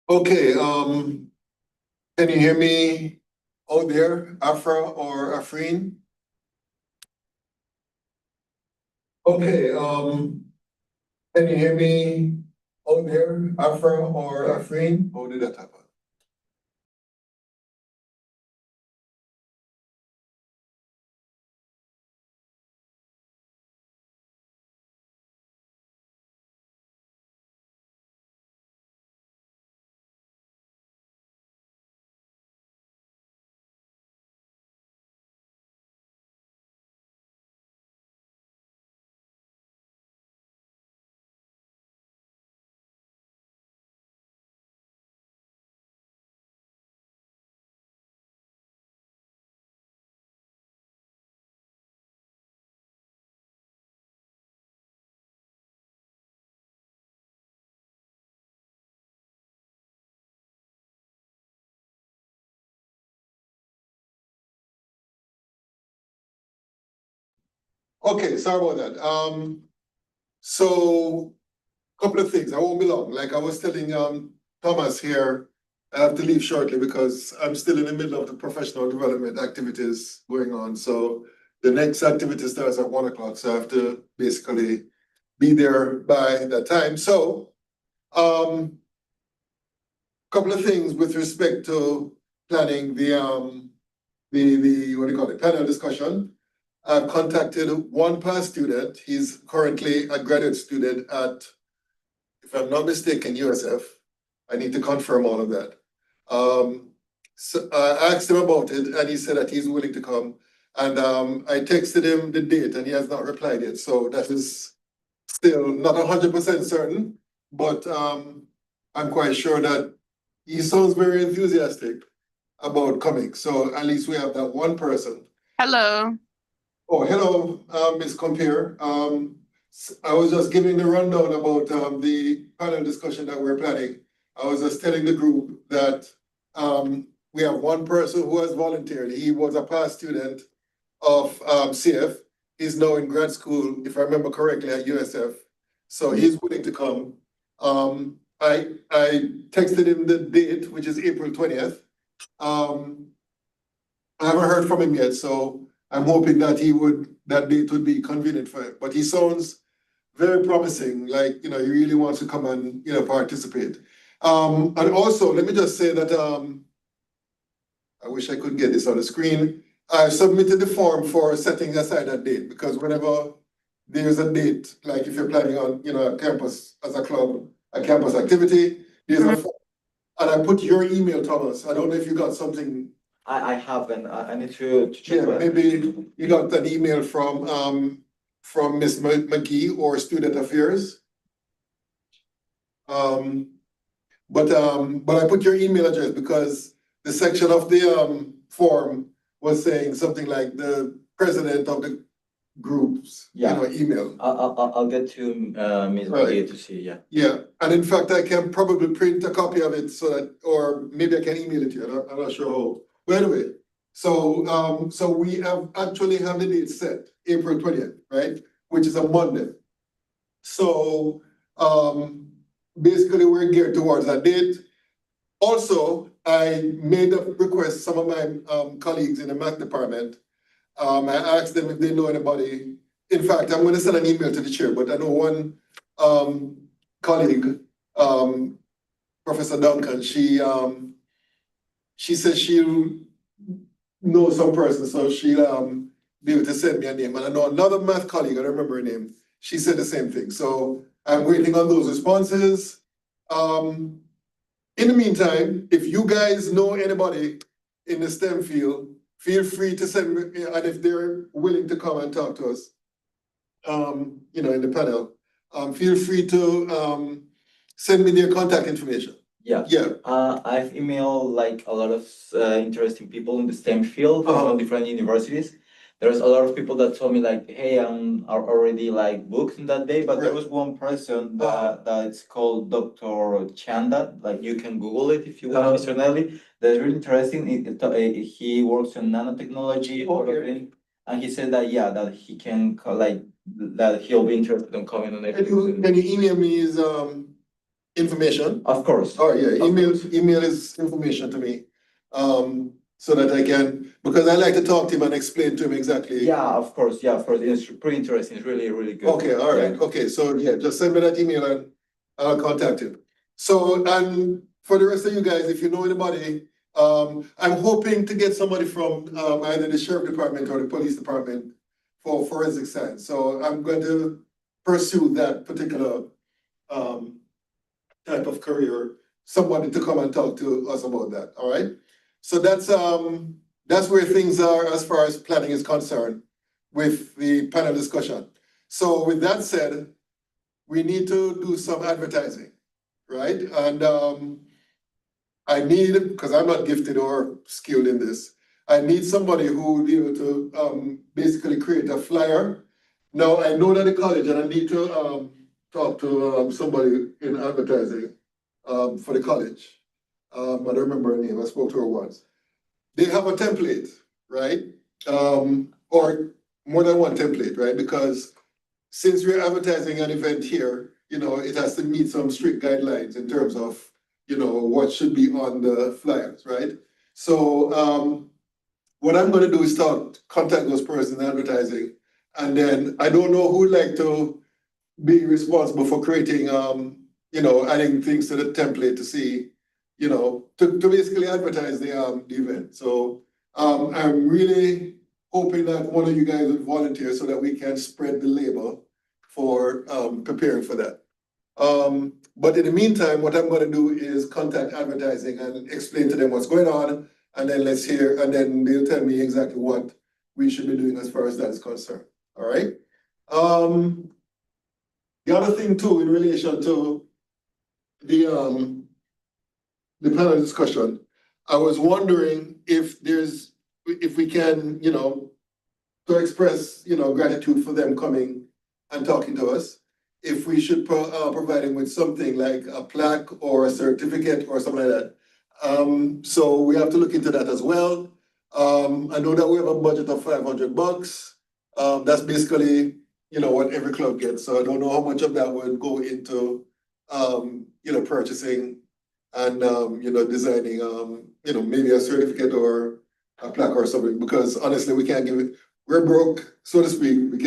Okay, can you hear me out there, Afra or Afreen? Okay, can you hear me out there, Afra or Afreen? How did that happen? Okay, sorry about that. So couple of things. I won't be long. Like I was telling Thomas here, I have to leave shortly because I'm still in the middle of the professional development activities going on. So the next activity starts at 1 o'clock. So I have to basically be there by that time. So couple of things with respect to planning the what do you call it, panel discussion. I've contacted one past student. He's currently a graduate student at, if I'm not mistaken, USF. I need to confirm all of that. So I asked him about it and he said that he's willing to come. And I texted him the date and he has not replied yet. So that is still not 100% certain, but I'm quite sure that he sounds very enthusiastic about coming. So at least we have that one person. Hello. Oh, hello, Ms. Compere. I was just giving the rundown about the panel discussion that we're planning. I was just telling the group that we have one person who has volunteered. He was a past student of CF. He's now in grad school, if I remember correctly, at USF. So he's willing to come. I texted him the date, which is April 20th. I haven't heard from him yet, so I'm hoping that that date would be convenient for him. But he sounds very promising, like, he really wants to come and, participate. And also, let me just say that, I wish I could get this on the screen. I submitted the form for setting aside that date because whenever there's a date, like if you're planning on, a campus as a club, a campus activity, there's a form. And I put your email, Thomas. I don't know if you got something. I haven't. I need to check. Yeah, maybe you got an email from Miss McGee or Student Affairs. But I put your email address because the section of the form was saying something like the president of the groups, email. I'll get to Ms. Right. McGee to see. Yeah. Yeah, and in fact, I can probably print a copy of it so that, or maybe I can email it to you. I'm not sure how. But anyway, so we actually have the date set, April 20th, right? Which is a Monday. So basically we're geared towards that date. Also, I made a request, some of my colleagues in the math department. I asked them if they know anybody. In fact, I'm going to send an email to the chair, but I know one colleague, Professor Duncan, she says she'll know some person, so she'll be able to send me a name. And I know another math colleague, I don't remember her name, she said the same thing. So I'm waiting on those responses. In the meantime, if you guys know anybody in the STEM field, feel free to send me, and if they're willing to come and talk to us, in the panel, feel free to send me their contact information. Yeah. Yeah. I've emailed like a lot of interesting people in the STEM field from different universities. There's a lot of people that told me like, hey, I'm already like booked in that day, but there was one person that it's called Dr. Chanda. Like you can Google it if you want, Mr. Nelly. That's really interesting. He works on nanotechnology, and he said that that he can that he'll be interested in coming on it. Can you email me his information. Of course. Oh, yeah, Of email is information to me. So that I can, because I like to talk to him and explain to him exactly. Yeah, of course. Yeah, of course. It's pretty interesting. It's really, really good. Okay, all right, Yeah. okay, so yeah, just send me that email and I'll contact him. So, and for the rest of you guys, if you know anybody, I'm hoping to get somebody from either the sheriff department or the police department for forensic science. So I'm going to pursue that particular type of career, somebody to come and talk to us about that, all right? So that's where things are as far as planning is concerned with the panel discussion. So with that said, we need to do some advertising, right? And I need, because I'm not gifted or skilled in this, I need somebody who will be able to basically create a flyer. Now, I know that the college, and I need to talk to somebody in advertising for the college. I don't remember her name, I spoke to her once. They have a template, right? Or more than one template, right? Because since we're advertising an event here, you know, it has to meet some strict guidelines in terms of, you know, what should be on the flyers, right? So what I'm gonna do is contact those persons in advertising, and then I don't know who'd like to be responsible for creating, you know, adding things to the template to see, you know, to basically advertise the event. So I'm really hoping that one of you guys would volunteer so that we can spread the label for preparing for that. But in the meantime, what I'm gonna do is contact advertising and explain to them what's going on, and then let's hear, and then they'll tell me exactly what we should be doing as far as that is concerned, all right? The other thing too, in relation to the panel discussion, I was wondering if we can, you know, to express, you know, gratitude for them coming and talking to us, if we should provide them with something like a plaque or a certificate or something like that. So we have to look into that as well. I know that we have a budget of $500. That's basically, you know, what every club gets. So I don't know how much of that would go into, you know, purchasing and, you know, designing, you know, maybe a certificate or a plaque or something, because honestly, we can't give it, we're broke, so to speak. We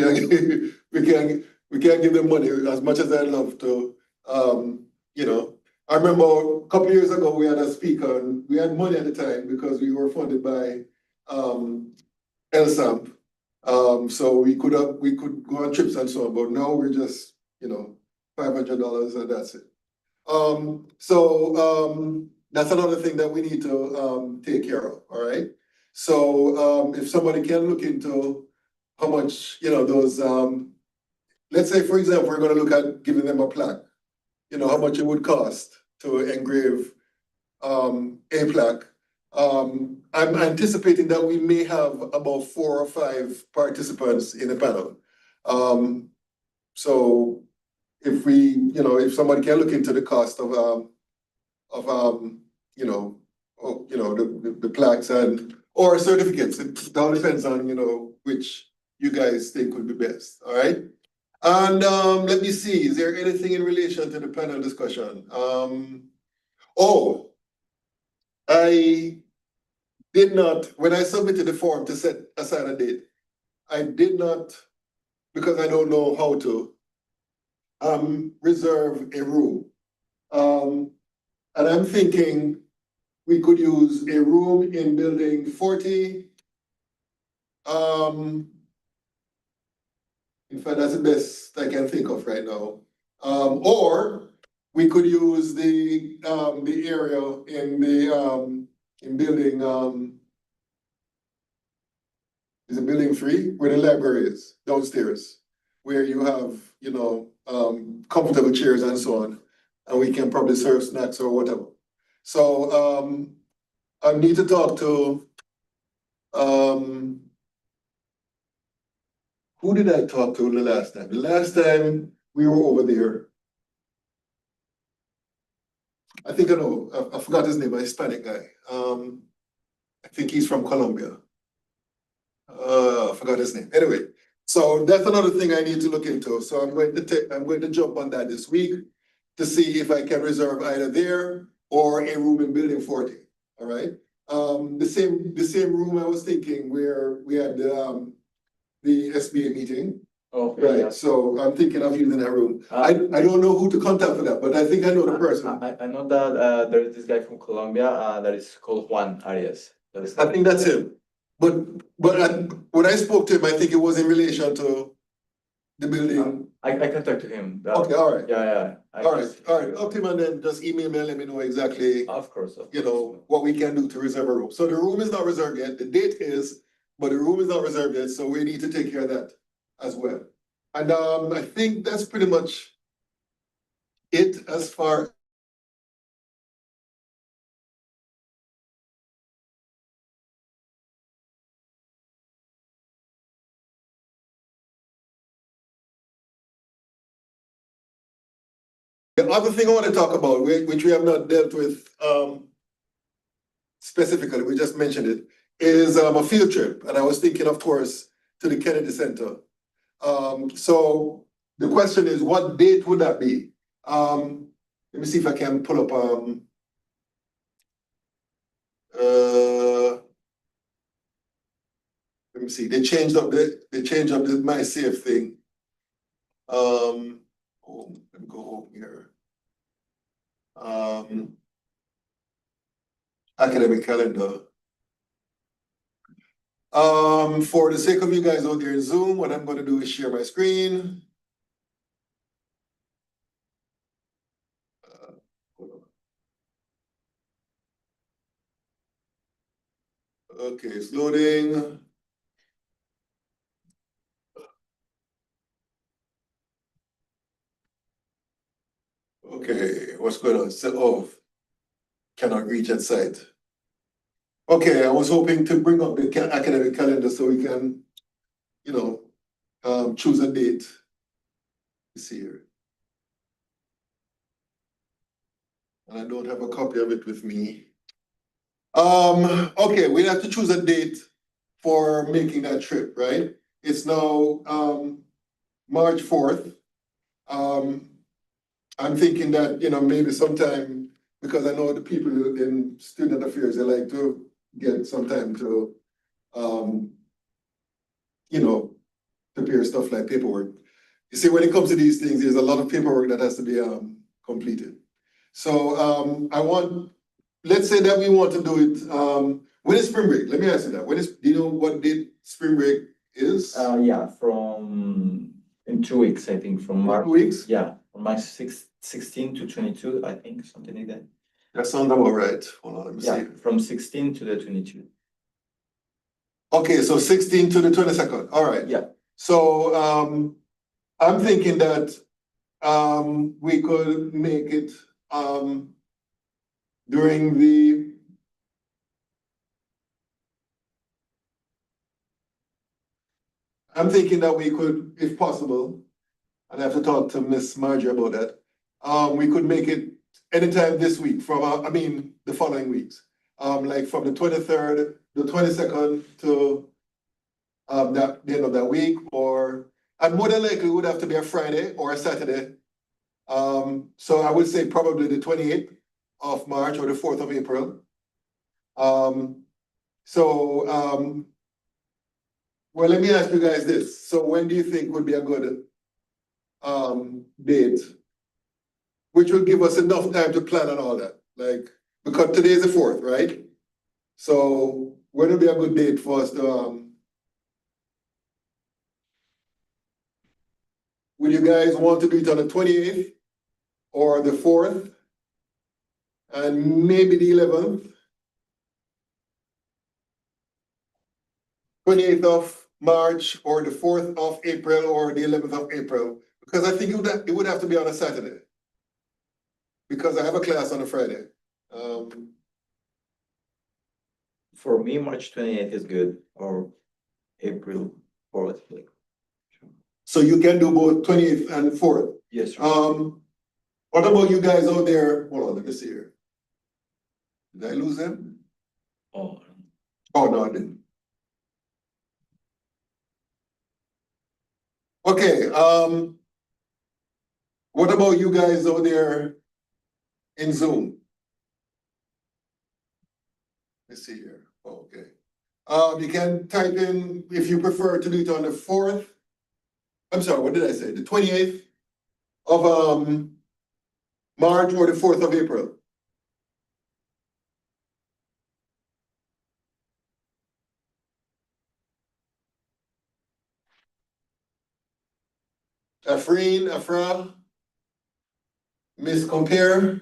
can't give them money as much as I'd love to. You know, I remember a couple of years ago, we had a speaker and we had money at the time because we were funded by, LSAMP. So we could go on trips and so on, but now we're just, you know, $500 and that's it. That's another thing that we need to take care of, all right? So if somebody can look into how much, you know, those, let's say, for example, we're gonna look at giving them a plaque, you know, how much it would cost to engrave a plaque. I'm anticipating that we may have about 4 or 5 participants in the panel. So if we, you know, if somebody can look into the cost of you know, the plaques and or certificates, it all depends on, you know, which you guys think would be best, all right? And let me see, is there anything in relation to the panel discussion? Oh, I did not, when I submitted the form to set aside a date, I did not, because I don't know how to, reserve a room. And I'm thinking we could use a room in building 40. In fact, that's the best I can think of right now. Or we could use the area in the in building is it building 3, where the library is downstairs, where you have, you know, comfortable chairs and so on, and we can probably serve snacks or whatever. So I need to talk to who did I talk to the last time? The last time we were over there, I think I know, I forgot his name, a Hispanic guy. I think he's from Colombia. I forgot his name. Anyway, so that's another thing I need to look into. So I'm going to jump on that this week to see if I can reserve either there or a room in building 40, all right? The same room I was thinking where we had the SBA meeting. Oh, Right, so I'm thinking of using that room. I don't know who to contact for that, but I think I know the person. I know that there is this guy from Colombia that is called Juan Arias. That is I think that's him. But when I spoke to him, I think it was in relation to the building. I can talk to him. Okay, all right. Yeah. All right. Up to him and then just email me and let me know exactly, Of course. you know, what we can do to reserve a room. So the room is not reserved yet. The date is, but the room is not reserved yet, so we need to take care of that as well. And I think that's pretty much it as far. The other thing I want to talk about, which we have not dealt with specifically, we just mentioned it, is a field trip. And I was thinking, of course, to the Kennedy Center. So the question is, what date would that be? Let me see if I can pull up let me see. They changed up the MySafe thing. Let me go home here. Academic calendar. For the sake of you guys out there in Zoom, what I'm going to do is share my screen. Hold on. Okay, it's loading. Okay, what's going on? Set off. Cannot reach that site. Okay, I was hoping to bring up the academic calendar so we can, you know, choose a date. Let's see here. And I don't have a copy of it with me. Okay, we have to choose a date for making that trip, right? It's now March 4th. I'm thinking that, you know, maybe sometime, because I know the people in student affairs, they like to get some time to, you know, prepare stuff like paperwork. You see, when it comes to these things, there's a lot of paperwork that has to be completed. So let's say that we want to do it, when is spring break? Let me ask you that. Do you know what date spring break is? Yeah, from in 2 weeks, I think, from March. 2 weeks? Yeah, from March 16 to 22, I think, something like that. That sounds about right. Hold on, let me Yeah, see. from 16 to the 22. Okay, so 16 to the 22nd. All right. Yeah. So I'm thinking that we could make it during the I'm thinking that we could, if possible, and I have to talk to Miss Marjorie about that. We could make it anytime this week from the following weeks. Like from the 23rd, the 22nd to the end of that week, and more than likely it would have to be a Friday or a Saturday. So I would say probably the 28th of March or the 4th of April. Well, let me ask you guys this. So when do you think would be a good date? Which will give us enough time to plan on all that. Like, because today is the 4th, right? So when would be a good date for us to would you guys want to do it on the 28th or the 4th and maybe the 11th? 28th of March or the 4th of April or the 11th of April? Because I think it would have to be on a Saturday. Because I have a class on a Friday. For me, March 28th is good, or April 4th. So you can do both 28th and 4th. Yes, sir. What about you guys out there? Hold on, let me see here. Did I lose them? Oh, No, I didn't. Okay, What about you guys out there in Zoom? Let's see here. Okay. You can type in if you prefer to do it on the 4th. I'm sorry, what did I say? The 28th of March or the 4th of April? Afreen, Afra, Miss Compare.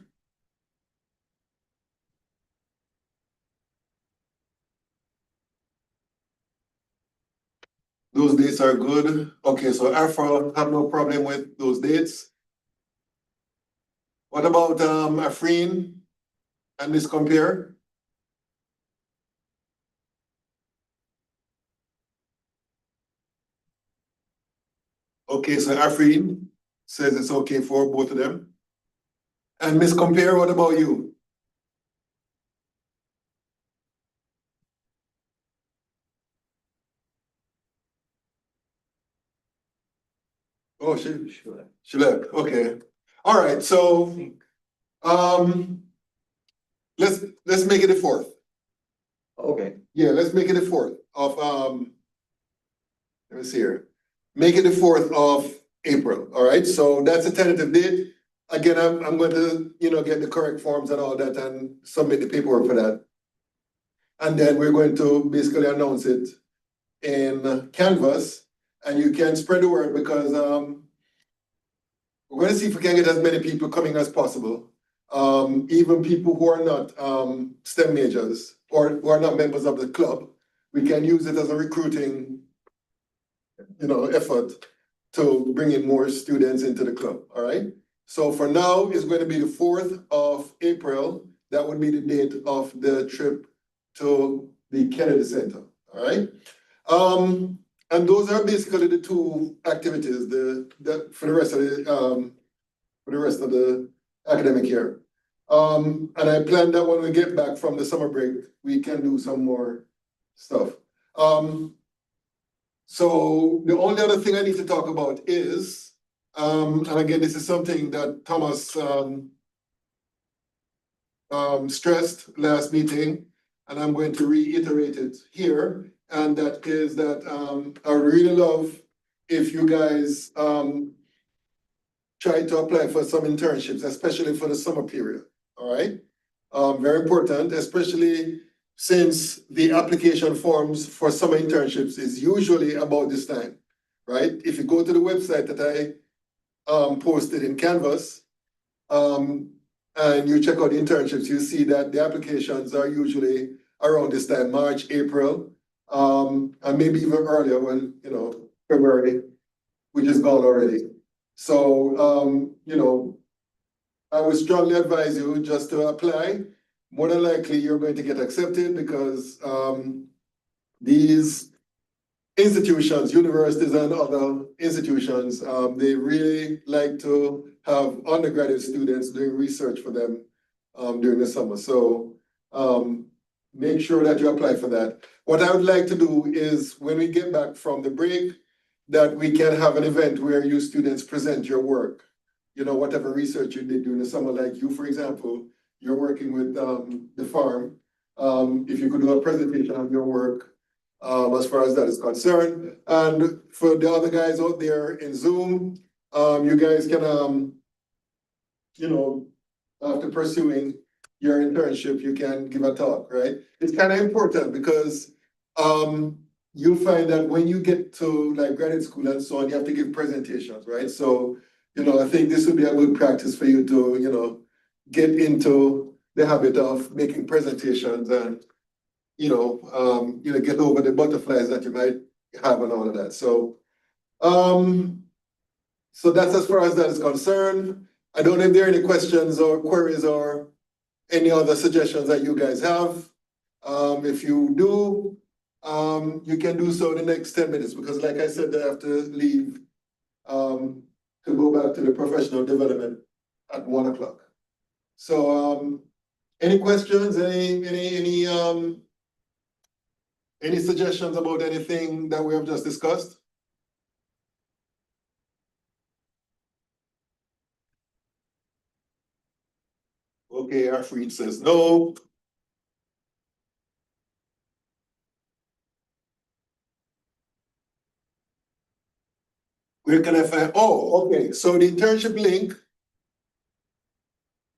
Those dates are good. Okay, so Afra have no problem with those dates. What about Afreen and Miss Compare? Okay, so Afreen says it's okay for both of them. And Miss Compare, what about you? Oh, she left. Okay. All right, so um let's make it the 4th. Okay. Yeah, let's make it the 4th of let me see here. Make it the 4th of April. All right, so that's a tentative date. Again, I'm going to, get the correct forms and all that and submit the paperwork for that. And then we're going to basically announce it in Canvas, and you can spread the word because we're going to see if we can get as many people coming as possible. Even people who are not STEM majors or who are not members of the club, we can use it as a recruiting, effort to bring in more students into the club. All right. So for now, it's going to be the 4th of April. That would be the date of the trip to the Kennedy Center. All right. And those are basically the two activities for the rest of the academic year. And I plan that when we get back from the summer break, we can do some more stuff. So the only other thing I need to talk about is, and again, this is something that Thomas stressed last meeting, and I'm going to reiterate it here. And that is that I really love if you guys try to apply for some internships, especially for the summer period. All right. Very important, especially since the application forms for summer internships is usually about this time, right? If you go to the website that I posted in Canvas, and you check out the internships, you see that the applications are usually around this time, March, April, and maybe even earlier when, February, which is gone already. So, I would strongly advise you just to apply. More than likely, you're going to get accepted because these institutions, universities and other institutions, they really like to have undergraduate students doing research for them during the summer. So make sure that you apply for that. What I would like to do is when we get back from the break, that we can have an event where you students present your work. Whatever research you did during the summer, like you, for example, you're working with the farm. If you could do a presentation of your work as far as that is concerned. And for the other guys out there in Zoom, you guys can, after pursuing your internship, you can give a talk, right? It's kind of important because you'll find that when you get to like graduate school and so on, you have to give presentations, right? So, I think this would be a good practice for you to, get into the habit of making presentations and, get over the butterflies that you might have and all of that. So, so that's as far as that is concerned. I don't know if there are any questions or queries or any other suggestions that you guys have. If you do, you can do so in the next 10 minutes because like I said, I have to leave to go back to the professional development at 1 o'clock. So any questions, any suggestions about anything that we have just discussed? Reed says no. Where can I find, oh, okay, so the internship link.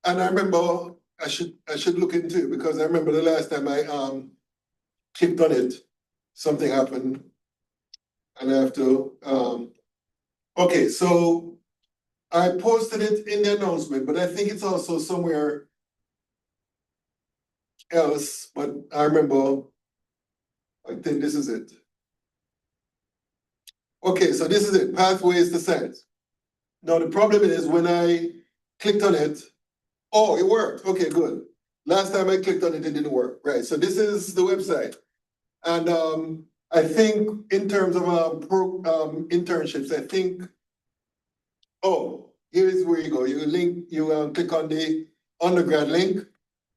And I remember, I should look into it, because I remember the last time I clicked on it, something happened. And I have to, okay, so I posted it in the announcement, but I think it's also somewhere else, but I remember, I think this is it. Okay, so this is it, pathways to science. Now, the problem is when I clicked on it, oh, it worked, okay, good. Last time I clicked on it, it didn't work, right? So this is the website. And I think in terms of internships, I think, oh, here's where you go. You click on the undergrad link,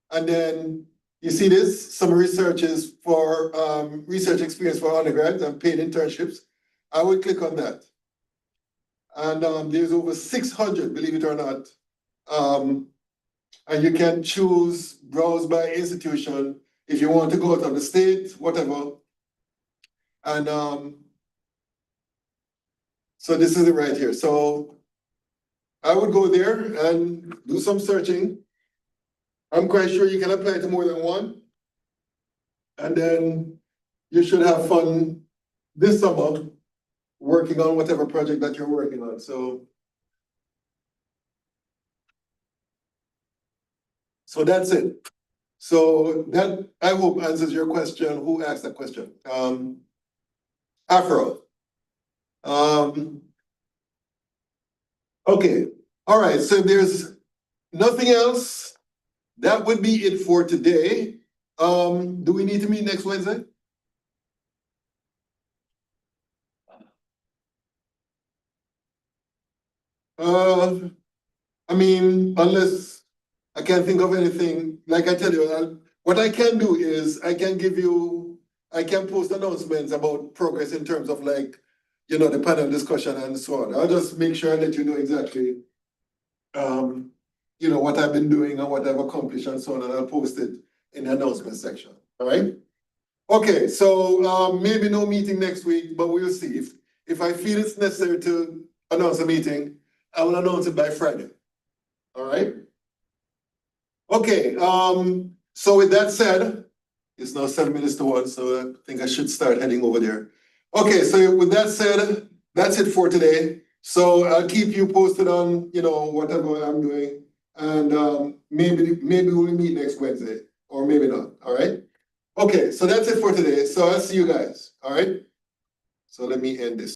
and then you see this, some researches for research experience for undergrads and paid internships. I would click on that. And there's over 600, believe it or not. And you can choose, browse by institution, if you want to go out of the state, whatever. And so this is it right here. So I would go there and do some searching. I'm quite sure you can apply to more than one. And then you should have fun this summer working on whatever project that you're working on. So that's it. So that, I hope, answers your question. Who asked that question? Afro. Okay, all right, so if there's nothing else, that would be it for today. Do we need to meet next Wednesday? I mean, unless I can't think of anything, like I tell you, what I can do is I can post announcements about progress in terms of, like, you know, the panel discussion and so on. I'll just make sure I let you know exactly, you know, what I've been doing and what I've accomplished and so on, and I'll post it in the announcement section, all right? Okay, so maybe no meeting next week, but we'll see. If I feel it's necessary to announce a meeting, I will announce it by Friday, all right? Okay, so with that said, it's now 7 minutes to 1, so I think I should start heading over there. Okay, so with that said, that's it for today. So I'll keep you posted on, you know, whatever I'm doing. And maybe we'll meet next Wednesday, or maybe not, all right? Okay, so that's it for today. So I'll see you guys, all right? So let me end this.